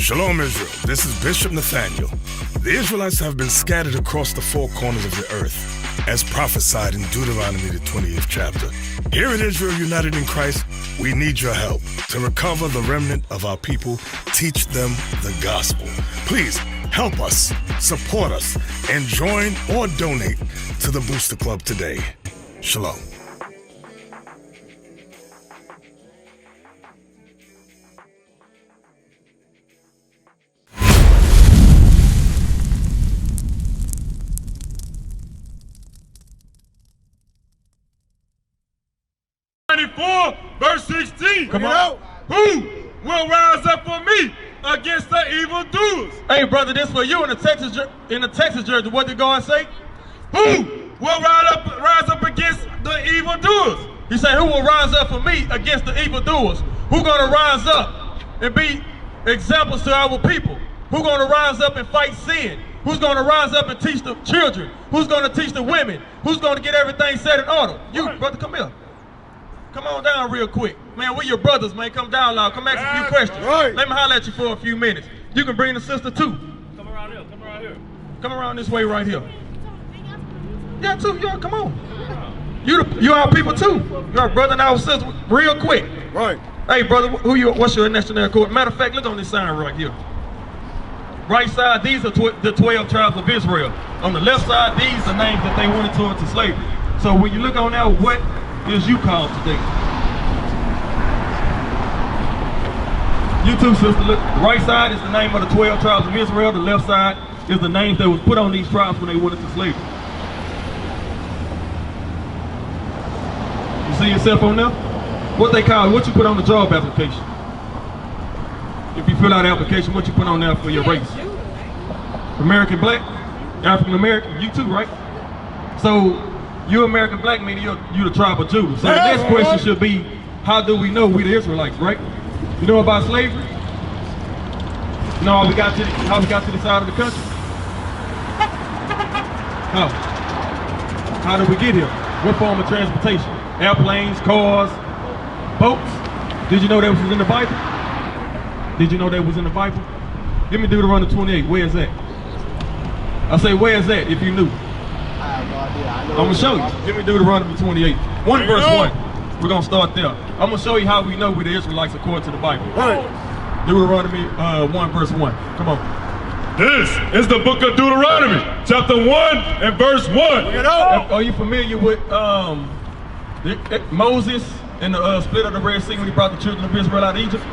Shalom, Israel. This is Bishop Nathaniel. The Israelites have been scattered across the four corners of the earth, as prophesied in Deuteronomy, the 28th chapter. Here at Israel United in Christ, we need your help to recover the remnant of our people, teach them the gospel. Please help us, support us, and join or donate to the Booster Club today. Shalom. Verse 16. Come on. Who will rise up for me against the evildoers? Hey, brother, this for you in the Texas jersey. What did God say? Who will rise up against the evildoers? He said, who will rise up for me against the evildoers? Who gonna rise up and be examples to our people? Who gonna rise up and fight sin? Who's gonna rise up and teach the children? Who's gonna teach the women? Who's gonna get everything set in order? You, brother, come here. Come on down real quick. Man, we your brothers, man. Come down loud. Come ask a few questions. Right. Let me holler at you for a few minutes. You can bring the sister too. Come around here. Come around here. Come around this way right here. Yeah, too. Yeah, come on. You our people too. You our brother and our sister. Real quick. Right. Hey, brother, what's your national code? Matter of fact, look on this sign right here. Right side, these are the 12 tribes of Israel. On the left side, these are names that they wanted to into slavery. So when you look on there, what is you called today? You too, sister. Look, the right side is the name of the 12 tribes of Israel. The left side is the names that was put on these tribes when they went into slavery. You see yourself on there? What they call it, what you put on the job application. If you fill out the application, what you put on there for your race. American black, African American, you too, right? So, you American black, meaning you the tribe of Judah. So the next question should be, how do we know we the Israelites, right? You know about slavery? You know how we got to the side of the country? How? How did we get here? What form of transportation? Airplanes, cars, boats? Did you know that was in the Bible? Did you know that was in the Bible? Give me Deuteronomy 28, where is that? I say, where is that if you knew? I'm gonna show you. Give me Deuteronomy 28. 1 verse 1. We're gonna start there. I'm gonna show you how we know we the Israelites according to the Bible. Right. Deuteronomy 1 verse 1. Come on. This is the book of Deuteronomy, chapter 1 and verse 1. Are you familiar with Moses and the split of the Red Sea when he brought the children of Israel out of Egypt?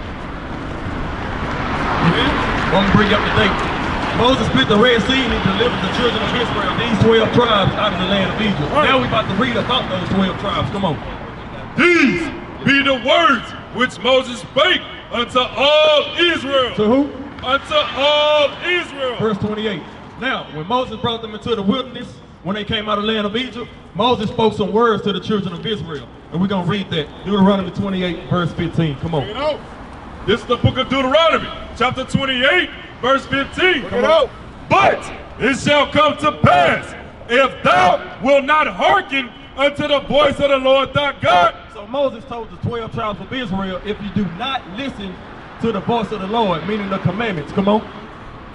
I'm gonna bring you up to date. Moses split the Red Sea and he delivered the children of Israel, these 12 tribes, out of the land of Egypt. Right. Now we're about to read about those 12 tribes. Come on. These be the words which Moses spake unto all Israel. To who? Unto all Israel. Verse 28. Now, when Moses brought them into the wilderness, when they came out of the land of Egypt, Moses spoke some words to the children of Israel. And we're going to read that. Deuteronomy 28, verse 15. Come on. This is the book of Deuteronomy, chapter 28, verse 15. But it shall come to pass, if thou wilt not hearken unto the voice of the Lord thy God. So Moses told the 12 tribes of Israel, if you do not listen to the voice of the Lord, meaning the commandments, come on.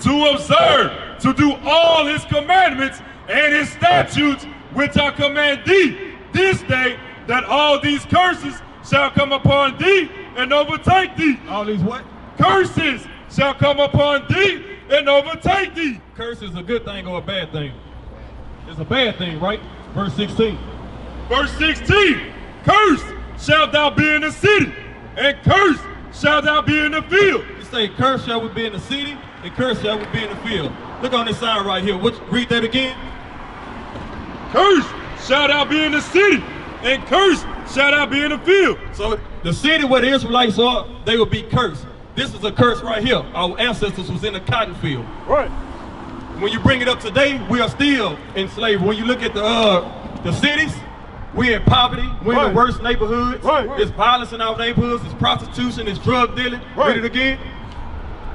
To observe, to do all his commandments and his statutes, which I command thee this day, that all these curses shall come upon thee and overtake thee. All these what? Curses shall come upon thee and overtake thee. Curse is a good thing or a bad thing? It's a bad thing, right? Verse 16. Verse 16. Cursed shalt thou be in the city, and cursed shalt thou be in the field. You say, cursed shall we be in the city, and cursed shall we be in the field. Look on this sign right here. Read that again. Cursed shalt thou be in the city, and cursed shalt thou be in the field. So the city where the Israelites are, they will be cursed. This is a curse right here. Our ancestors was in the cotton field. Right. When you bring it up today, we are still in slavery. When you look at the cities, we're in poverty. We're in the worst neighborhoods. Right. There's violence in our neighborhoods. There's prostitution. There's drug dealing. Right. Read it again.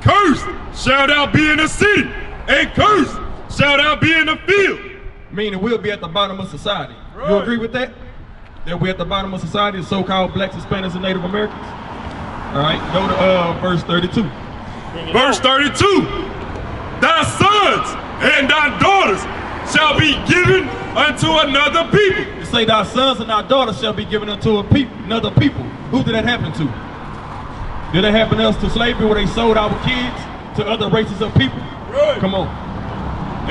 Cursed shall thou be in the city, and cursed shall thou be in the field. Meaning we'll be at the bottom of society. Right. You agree with that? That we're at the bottom of society, the so-called blacks, Hispanics, and Native Americans? All right, go to verse 32. Verse 32. Thy sons and thy daughters shall be given unto another people. It say thy sons and thy daughters shall be given unto another people. Who did that happen to? Did that happen to us to slavery where they sold our kids to other races of people? Right. Come on.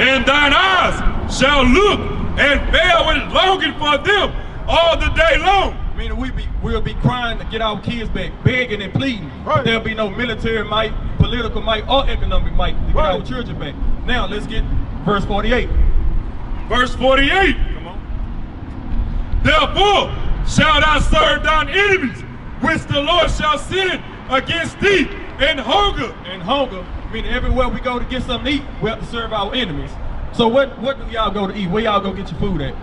And thine eyes shall look and fail with longing for them all the day long. Meaning we'll be crying to get our kids back, begging and pleading. Right. There'll be no military might, political might, or economic might to get Right. our children back. Now let's get verse 48. Verse 48. Come on. Therefore shall thou serve thine enemies, which the Lord shall send against thee in hunger. And hunger, meaning everywhere we go to get something to eat, we have to serve our enemies. So what do y'all go to eat? Where y'all go get your food at?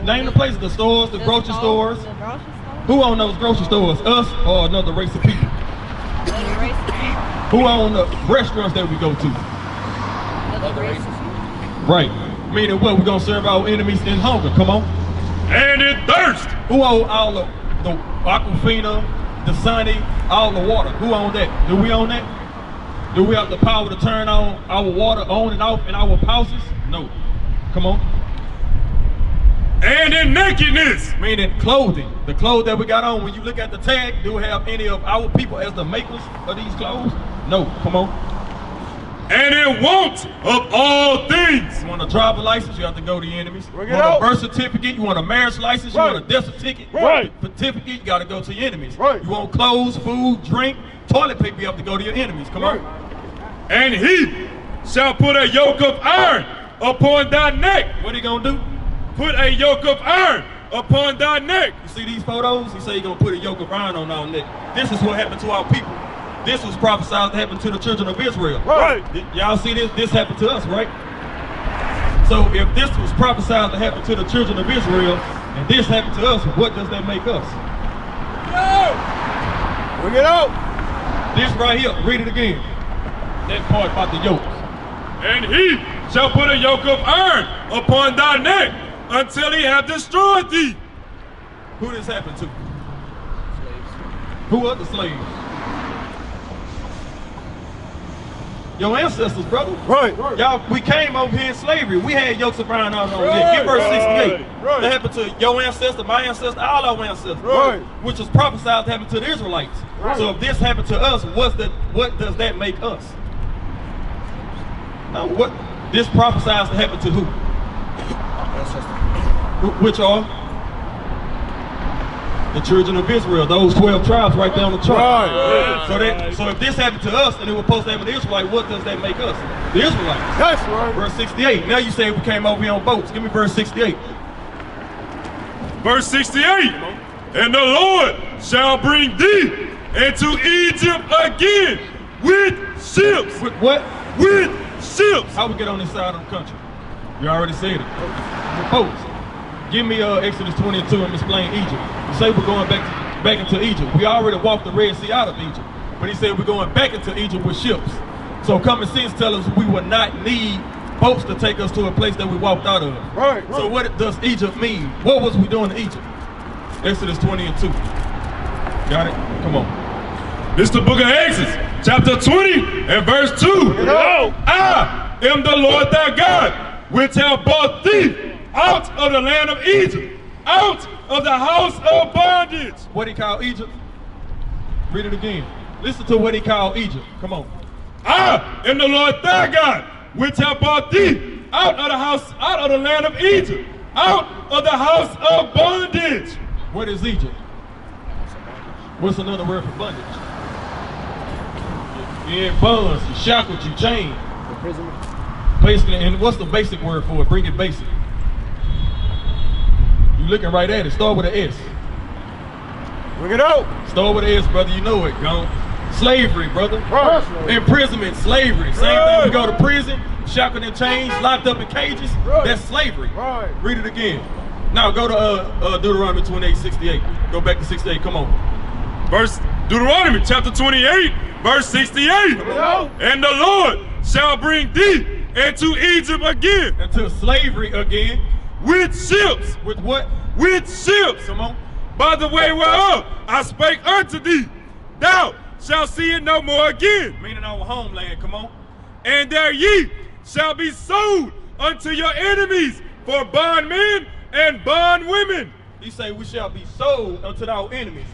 Name the places, the stores, the grocery stores. The grocery store? Who own those grocery stores? Us or another race of people? Another race of people. Who own the restaurants that we go to? Another race of people. Right. Meaning what? We're gonna serve our enemies in hunger. Come on. And in thirst. Who own all the Aquafina, the Sunny, all the water? Who own that? Do we own that? Do we have the power to turn on our water on and off in our houses? No. Come on. And in nakedness. Meaning clothing. The clothes that we got on, when you look at the tag, do we have any of our people as the makers of these clothes? No. Come on. And in want of all things. You want a driver license, you have to go to your enemies. Bring You it want out. a birth certificate, you want a marriage license, you Right. want a death certificate, Right. certificate, you gotta go to your enemies. Right. You want clothes, food, drink, toilet paper, you have to go to your enemies. Come Right. on. And he shall put a yoke of iron upon thy neck. What he gonna do? Put a yoke of iron upon thy neck. You see these photos? He say he gonna put a yoke of iron on our neck. This is what happened to our people. This was prophesied to happen to the children of Israel. Right. Y'all see this? This happened to us, right? So if this was prophesied to happen to the children of Israel, and this happened to us, what does that make us? Bring it out. This right here, read it again. That part about the yoke. And he shall put a yoke of iron upon thy neck until he have destroyed thee. Who this happened to? Who are the slaves? Your ancestors, brother. Right. Y'all, we came over here in slavery. We had yokes of iron on our neck. Get verse 68. Right. That happened to your ancestor, my ancestor, all our ancestors. Right. Which was prophesied to happen to the Israelites. Right. So if this happened to us, what does that make us? Now, what this prophesies to happen to who? Which are the children of Israel, those 12 tribes right there on the chart. Right. So if this happened to us and it was supposed to happen to the Israelites, what does that make us? The Israelites. That's right. Verse 68. Now you say we came over here on boats. Give me verse 68. Verse 68. And the Lord shall bring thee into Egypt again with ships. With what? With ships. How we get on this side of the country? You already said it. With boats. Give me Exodus 22 and explain Egypt. You say we're going back into Egypt. We already walked the Red Sea out of Egypt. But he said we're going back into Egypt with ships. So common sense tells us we will not need boats to take us to a place that we walked out of. Right. So what does Egypt mean? What was we doing in Egypt? Exodus 20 and 2. Got it? Come on. This is the book of Exodus, chapter 20 and verse 2. I am the Lord thy God, which have brought thee out of the land of Egypt, out of the house of bondage. What he called Egypt? Read it again. Listen to what he called Egypt. Come on. I am the Lord thy God, which have brought thee out of the land of Egypt, out of the house of bondage. What is Egypt? What's another word for bondage? You in bonds, you shackled, you chained. Basically, and what's the basic word for it? Bring it basic. You looking right at it. Start with an S. Bring it out. Stole what it is, brother. You know it, gone. Slavery, brother. Right. Imprisonment, slavery. Same thing. We go to prison, shackled in chains, locked up in cages. Right. That's slavery. Right. Read it again. Now go to Deuteronomy 28:68. Go back to 68. Come on. Verse Deuteronomy chapter 28, verse 68. And the Lord shall bring thee into Egypt again. Into slavery again. With ships. With what? With ships. Come on. By the way whereof I spake unto thee, thou shalt see it no more again. Meaning our homeland. Come on. And there ye shall be sold unto your enemies for bondmen and bondwomen. He say we shall be sold unto our enemies.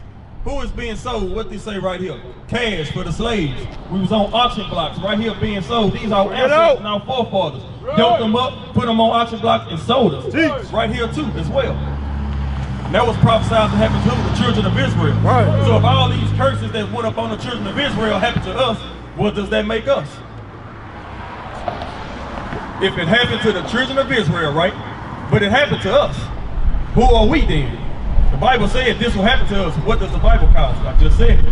Who is being sold? What they say right here? Cash for the slaves. We was on auction blocks right here being sold. These are our ancestors and our forefathers. Dumped them up, put them on auction blocks, and sold us. Right here too, as well. And that was prophesied to happen to the children of Israel. Right. So if all these curses that went up on the children of Israel happen to us, what does that make us? If it happened to the children of Israel, right? But it happened to us. Who are we then? The Bible said this will happen to us. What does the Bible call us? I just said it. The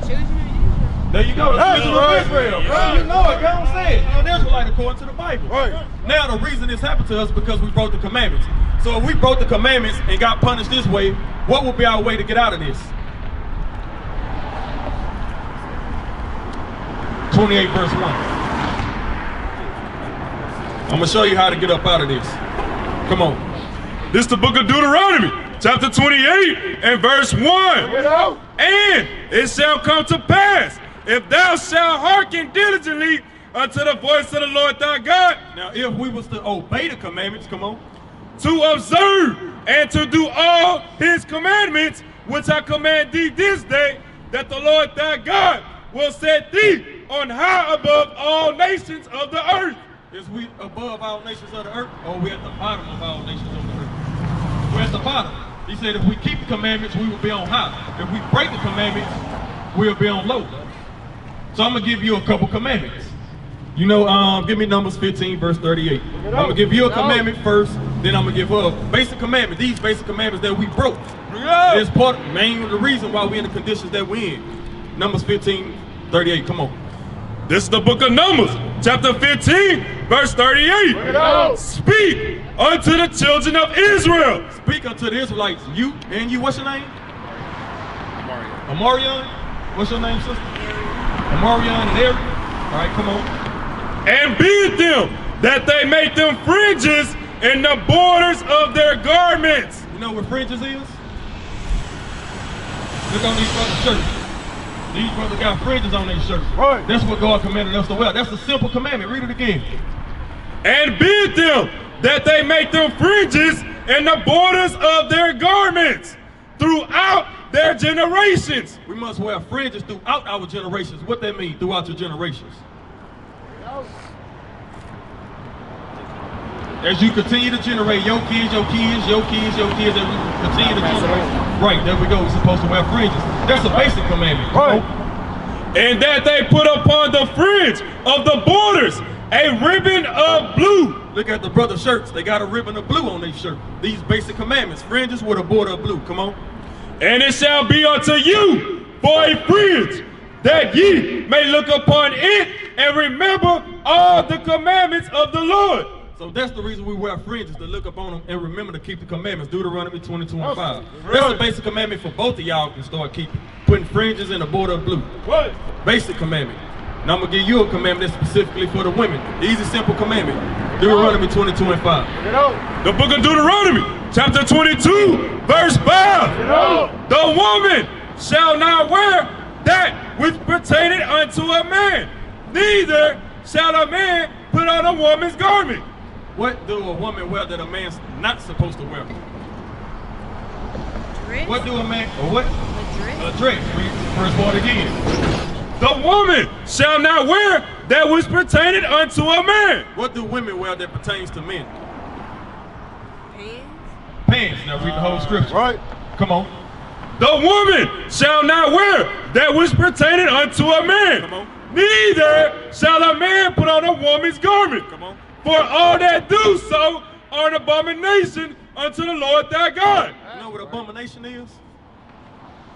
children of Israel. There you go, the children of Israel. Bro, you know it, God say it. You're an Israelite according to the Bible. Right. Now the reason this happened to us because we broke the commandments. So if we broke the commandments and got punished this way, what would be our way to get out of this? 28 verse 1. I'm gonna show you how to get up out of this. Come on. This is the book of Deuteronomy, chapter 28 and verse 1. Get out. And it shall come to pass, if thou shalt hearken diligently unto the voice of the Lord thy God. Now if we was to obey the commandments, come on. To observe and to do all his commandments, which I command thee this day, that the Lord thy God will set thee on high above all nations of the earth. Is we above all nations of the earth, or we at the bottom of all nations of the earth? We're at the bottom. He said if we keep the commandments, we will be on high. If we break the commandments, we'll be on low. So I'm gonna give you a couple commandments. You know, give me Numbers 15, verse 38. I'm gonna give you a commandment first, then I'm gonna give her a basic commandment. These basic commandments that we broke. It's part, main the reason why we're in the conditions that we're in. Numbers 15, 38, come on. This is the book of Numbers, chapter 15, verse 38. Speak unto the children of Israel. Speak unto the Israelites. You, and you, what's your name? Amarian. What's your name, sister? Amarian and Eric. All right, come on. And bid them that they make them fringes in the borders of their garments. You know what fringes is? Look on these brothers' shirts. These brothers got fringes on their shirts. Right. That's what God commanded us to wear. That's a simple commandment. Read it again. And bid them that they make them fringes in the borders of their garments throughout their generations. We must wear fringes throughout our generations. What that mean, throughout your generations? As you continue to generate your kids, your kids, your kids, your kids, and we continue to generate. Right, there we go. We're supposed to wear fringes. That's a basic commandment. Right. And that they put upon the fringe of the borders a ribbon of blue. Look at the brother shirts. They got a ribbon of blue on their shirt. These basic commandments. Fringes with a border of blue. Come on. And it shall be unto you for a fringe, that ye may look upon it and remember all the commandments of the Lord. So that's the reason we wear fringes, to look up on them and remember to keep the commandments. Deuteronomy 22:5. That's a basic commandment for both of y'all can start keeping. Putting fringes in a border of blue. What? Basic commandment. Now I'm going to give you a commandment that's specifically for the women. Easy, simple commandment. Deuteronomy 22:5. The book of Deuteronomy, chapter 22, verse 5. The woman shall not wear that which pertaineth unto a man, neither shall a man put on a woman's garment. What do a woman wear that a man's not supposed to wear? Dress. What do a man, or what? A dress. A dress. Read the first part again. The woman shall not wear that which pertaineth unto a man. What do women wear that pertains to men? Pants. Pants. Now read the whole scripture. Right. Come on. The woman shall not wear that which pertaineth unto a man. Come on. Neither shall a man put on a woman's garment. Come on. For all that do so are an abomination unto the Lord thy God. You know what abomination is?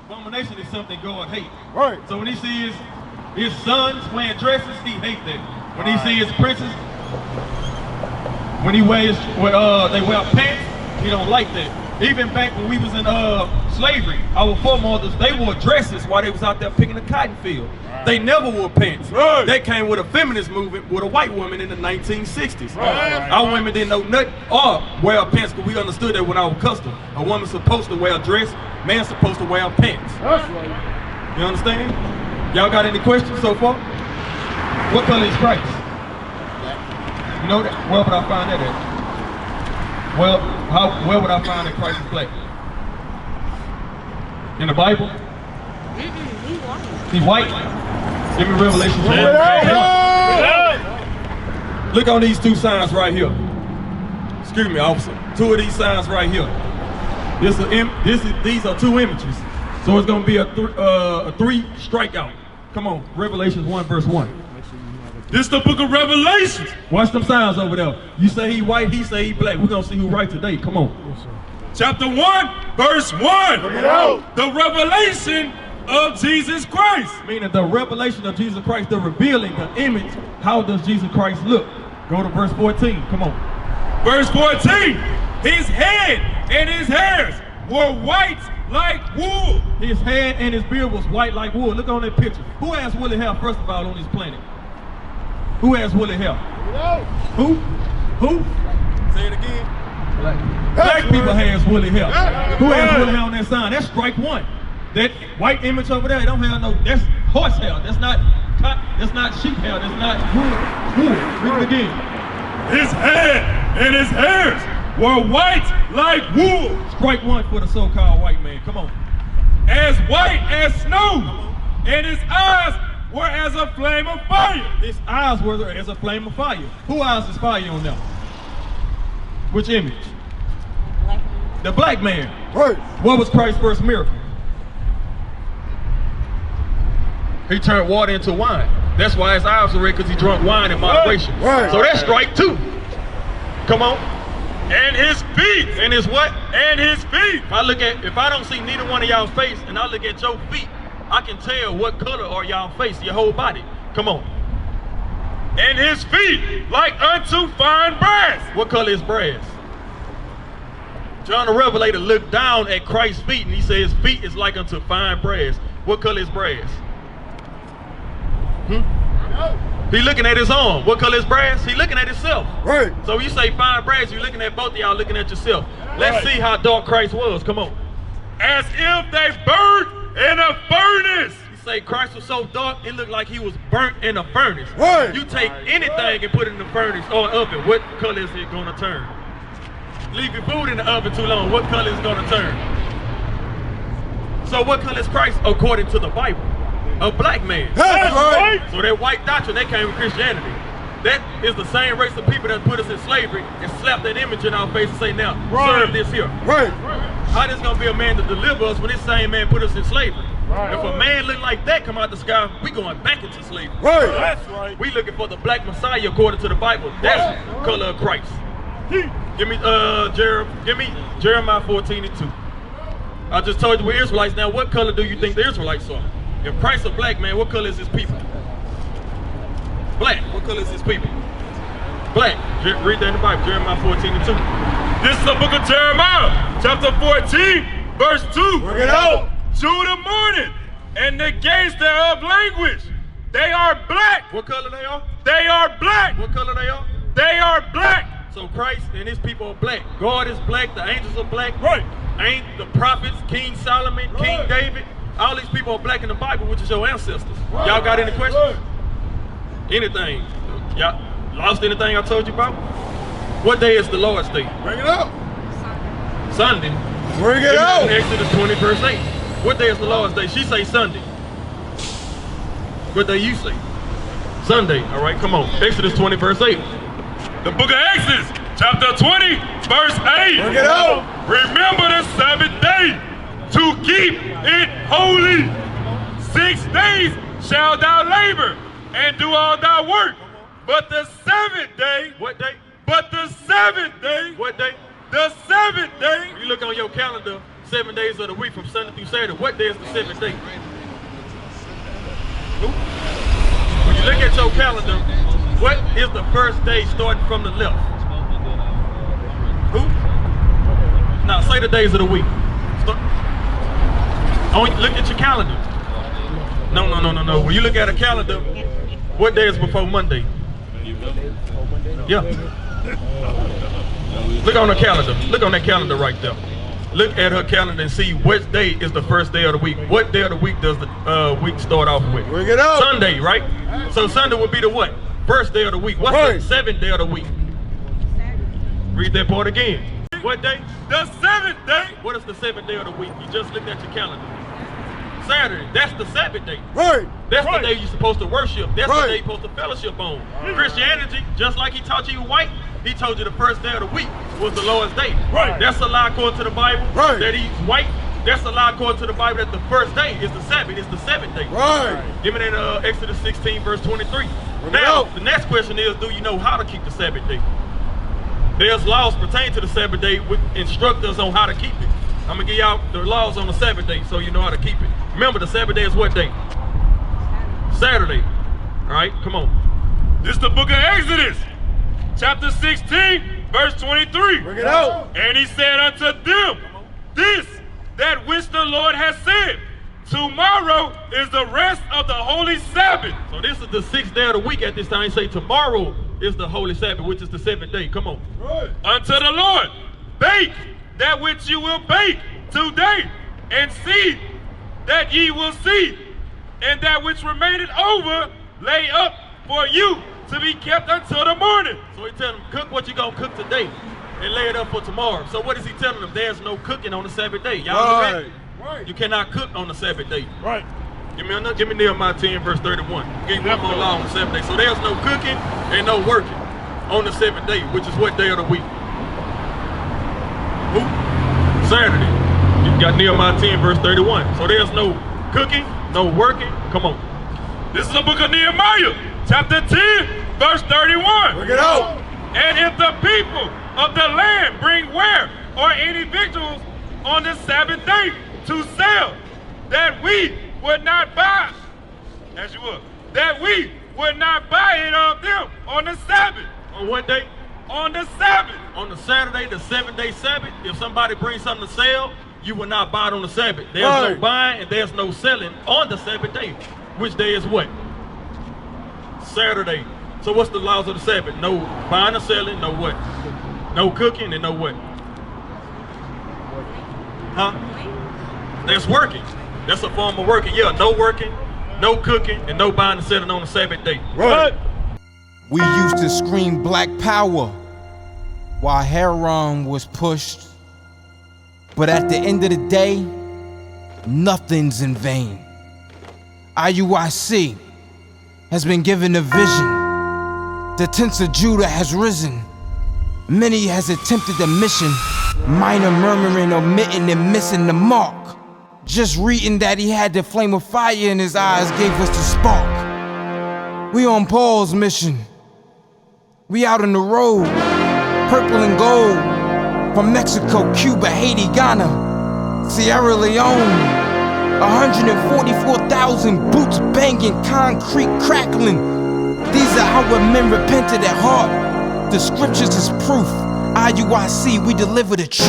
Abomination is something God hates. Right. So when he sees his sons wearing dresses, he hates that. When he sees his princes, when they wear pants, he don't like that. Even back when we was in slavery, our foremothers, they wore dresses while they was out there picking the cotton field. They never wore pants. Right. They came with a feminist movement with a white woman in the 1960s. Right. Our women didn't know nothing or wear pants because we understood that when our custom. A woman's supposed to wear a dress, man's supposed to wear pants. That's right. You understand? Y'all got any questions so far? What color is Christ? You know that? Where would I find that at? Well, where would I find that Christ is black? In the Bible? He's white. He's white? Give me Revelation 1. Look on these two signs right here. Excuse me, officer. Two of these signs right here. These are two images. So it's going to be a three strikeout. Come on, Revelation 1 verse 1. This the book of Revelation. Watch them signs over there. You say he white, he say he black. We're going to see who right today. Come on. Chapter 1, verse 1. The revelation of Jesus Christ. Meaning the revelation of Jesus Christ, the revealing, the image. How does Jesus Christ look? Go to verse 14. Come on. Verse 14. His head and his hairs were white like wool. His head and his beard was white like wool. Look on that picture. Who has woolly hair, first of all, on this planet? Who has woolly hair? Who? Say it again. Black people has woolly hair. Who has woolly hair on that sign? That's strike one. That white image over there, they don't have no, that's horse hair. That's not sheep hair. That's not wool. Read it again. His head and his hairs were white like wool. Strike one for the so-called white man. Come on. As white as snow. And his eyes were as a flame of fire. His eyes were as a flame of fire. Who eyes is fire on them? Which image? Black man. The black man. Right. What was Christ's first miracle? He turned water into wine. That's why his eyes were red, because he drank wine in moderation. Right. So that's strike two. Come on. And his feet. And his what? And his feet. If I don't see neither one of y'all face and I look at your feet, I can tell what color are y'all face, your whole body. Come on. And his feet like unto fine brass. What color is brass? John the Revelator looked down at Christ's feet and he said his feet is like unto fine brass. What color is brass? He looking at his arm. What color is brass? He looking at himself. Right. So you say fine brass, you're looking at both of y'all looking at yourself. Let's see how dark Christ was. Come on. As if they burned in a furnace. You say Christ was so dark, it looked like he was burnt in a furnace. Right. You take anything and put it in the furnace or oven, what color is it gonna turn? Leave your food in the oven too long, what color is it gonna turn? So what color is Christ according to the Bible? A black man. That's right. So that white doctrine, they came with Christianity. That is the same race of people that put us in slavery and slap that image in our face and say, now, serve this here. Right. How this gonna be a man to deliver us when this same man put us in slavery? Right. If a man look like that come out the sky, we going back into slavery. Right. That's right. We looking for the black Messiah according to the Bible. That's the color of Christ. Give me Jeremiah 14:2. I just told you we're Israelites. Now what color do you think the Israelites are? If Christ a black man, what color is his people? Black. What color is his people? Black. Read that in the Bible, Jeremiah 14:2. This is the book of Jeremiah, chapter 14, verse 2. Bring it out. To the morning, and the gates thereof languish. They are black. What color they are? They are black. What color they are? They are black. So Christ and his people are black. God is black, the angels are black. Right. Ain't the prophets, King Solomon, King David, all these people are black in the Bible, which is your ancestors. Y'all got any questions? Anything? Y'all lost anything I told you about? What day is the Lord's Day? Bring it up. Sunday. Bring it out. Exodus 20 verse 8. What day is the Lord's Day? She say Sunday. What day you say? Sunday. All right, come on. Exodus 20 verse 8. The book of Exodus, chapter 20, verse 8. Bring it out. Remember the Sabbath day to keep it holy. 6 days shalt thou labor and do all thy work. But the seventh day. What day? But the seventh day. What day? The seventh day. You look on your calendar, 7 days of the week from Sunday through Saturday. What day is the seventh day? Who? When you look at your calendar, what is the first day starting from the left? Who? Now say the days of the week. Look at your calendar. No. When you look at a calendar, what day is before Monday? Yeah. Look on the calendar. Look on that calendar right there. Look at her calendar and see what day is the first day of the week. What day of the week does the week start off with? Bring it up. Sunday, right? So Sunday would be the what? First day of the week. What's the seventh day of the week? Read that part again. What day? The seventh day. What is the seventh day of the week? You just looked at your calendar. Saturday. That's the Sabbath day. Right. That's the day you're supposed to worship. That's Right. the day you're supposed to fellowship on. Christianity, just like he taught you white, he told you the first day of the week was the Lord's day. Right. That's a lie according to the Bible. Right. That he's white. That's a lie according to the Bible that the first day is the Sabbath. It's the seventh day. Right. Give me that Exodus 16 verse 23. Bring it Now, out. the next question is, do you know how to keep the Sabbath day? There's laws pertaining to the Sabbath day which instruct us on how to keep it. I'm gonna give y'all the laws on the Sabbath day so you know how to keep it. Remember, the Sabbath day is what day? Saturday. All right, come on. This is the book of Exodus, chapter 16, verse 23. Bring it out. And he said unto them, this, that which the Lord has said, tomorrow is the rest of the holy Sabbath. So this is the sixth day of the week at this time. Say tomorrow is the holy Sabbath, which is the seventh day. Come on. Right. Unto the Lord, bake that which you will bake today, and see that ye will see, and that which remaineth over, lay up for you to be kept until the morning. So he telling them, cook what you gonna cook today and lay it up for tomorrow. So what is he telling them? There's no cooking on the Sabbath day. Y'all know that? Right. You cannot cook on the Sabbath day. Right. Give me Nehemiah 10 verse 31. Give me one more law on the seventh day. So there's no cooking and no working on the seventh day, which is what day of the week? Who? Saturday. You got Nehemiah 10 verse 31. So there's no cooking, no working. Come on. This is the book of Nehemiah, chapter 10, verse 31. Bring it out. And if the people of the land bring ware or any victuals on the Sabbath day to sell, that we would not buy, as you would, that we would not buy it of them on the Sabbath. On what day? On the Sabbath. On the Saturday, the 7-day Sabbath, if somebody brings something to sell, you will not buy it on the Sabbath. There's no Right. buying and there's no selling on the Sabbath day. Which day is what? Saturday. So what's the laws of the Sabbath? No buying or selling, no what? No cooking and no what? Huh? That's working. That's a form of working. Yeah, no working, no cooking, and no buying and selling on the Sabbath day. Right. We used to scream black power while Heron was pushed. But at the end of the day, nothing's in vain. IUIC has been given a vision. The tents of Judah has risen. Many has attempted the mission, minor murmuring, omitting, and missing the mark. Just reading that he had the flame of fire in his eyes gave us the spark. We on Paul's mission. We out on the road, purple and gold, from Mexico, Cuba, Haiti, Ghana, Sierra Leone. 144,000 boots banging, concrete crackling. These are our men repented at heart. The scriptures is proof. IUIC, we deliver the truth.